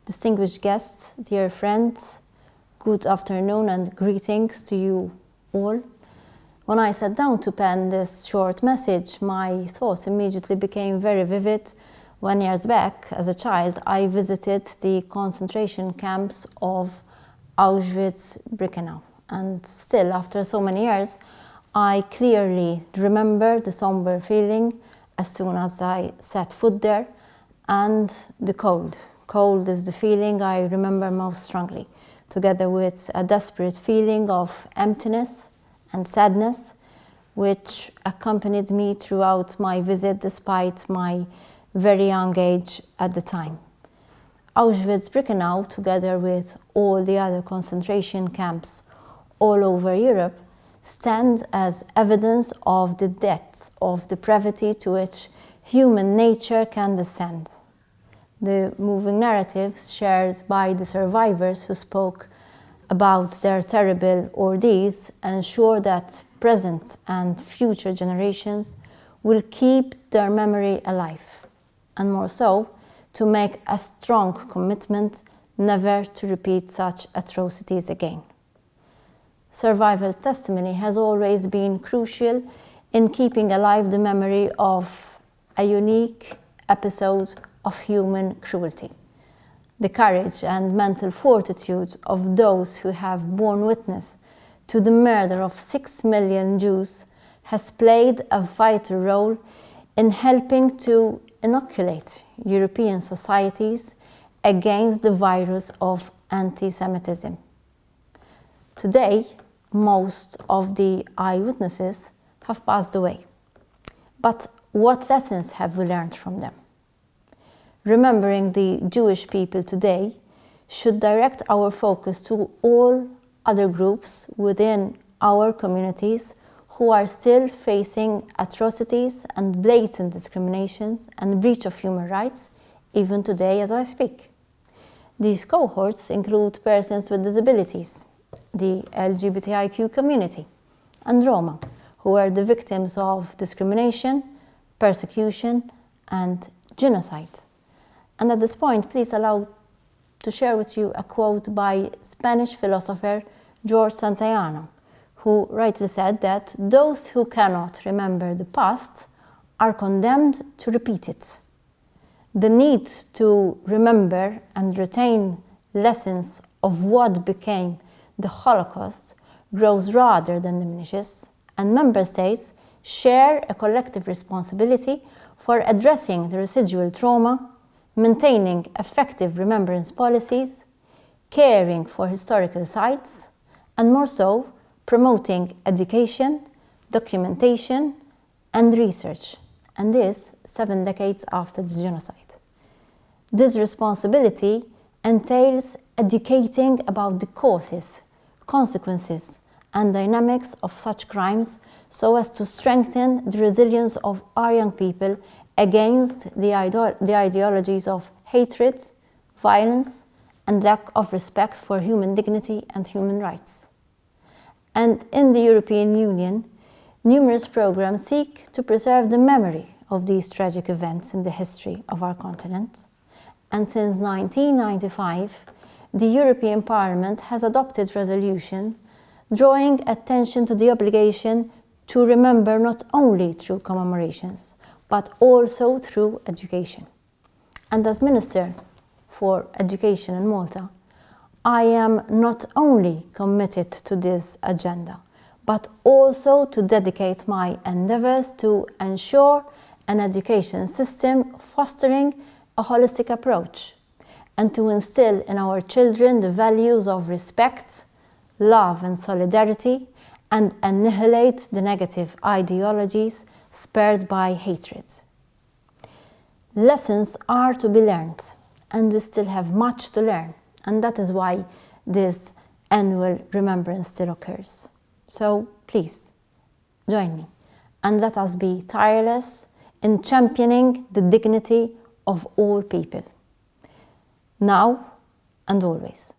distinguished guests, dear friends, good afternoon and greetings to you all. When I sat down to pen this short message, my thoughts immediately became very vivid. 1 year back, as a child, I visited the concentration camps of Auschwitz-Birkenau. And still, after so many years, I clearly remember the somber feeling as soon as I set foot there, and the cold. Cold is the feeling I remember most strongly, together with a desperate feeling of emptiness and sadness, which accompanied me throughout my visit despite my very young age at the time. Auschwitz-Birkenau, together with all the other concentration camps all over Europe, stand as evidence of the depths of depravity to which human nature can descend. The moving narratives shared by the survivors who spoke about their terrible ordeals ensure that present and future generations will keep their memory alive, and more so, to make a strong commitment never to repeat such atrocities again. Survival testimony has always been crucial in keeping alive the memory of a unique episode of human cruelty. The courage and mental fortitude of those who have borne witness to the murder of 6 million Jews has played a vital role in helping to inoculate European societies against the virus of anti-Semitism. Today, most of the eyewitnesses have passed away. But what lessons have we learned from them? Remembering the Jewish people today should direct our focus to all other groups within our communities who are still facing atrocities and blatant discriminations and breach of human rights, even today as I speak. These cohorts include persons with disabilities, the LGBTIQ community, and Roma, who are the victims of discrimination, persecution, and genocide. And at this point, please allow to share with you a quote by Spanish philosopher George Santayana, who rightly said that those who cannot remember the past are condemned to repeat it. The need to remember and retain lessons of what became the Holocaust grows rather than diminishes, and member states share a collective responsibility for addressing the residual trauma, maintaining effective remembrance policies, caring for historical sites, and more so, promoting education, documentation, and research, and this 7 decades after the genocide. This responsibility entails educating about the causes, consequences, and dynamics of such crimes so as to strengthen the resilience of our young people against the ideologies of hatred, violence, and lack of respect for human dignity and human rights. And in the European Union, numerous programs seek to preserve the memory of these tragic events in the history of our continent. And since 1995, the European Parliament has adopted resolution drawing attention to the obligation to remember not only through commemorations, but also through education. And as Minister for Education in Malta, I am not only committed to this agenda, but also to dedicate my endeavors to ensure an education system fostering a holistic approach and to instill in our children the values of respect, love and solidarity, and annihilate the negative ideologies spurred by hatred. Lessons are to be learned, and we still have much to learn, and that is why this annual remembrance still occurs. So please, join me, and let us be tireless in championing the dignity of all people, now and always.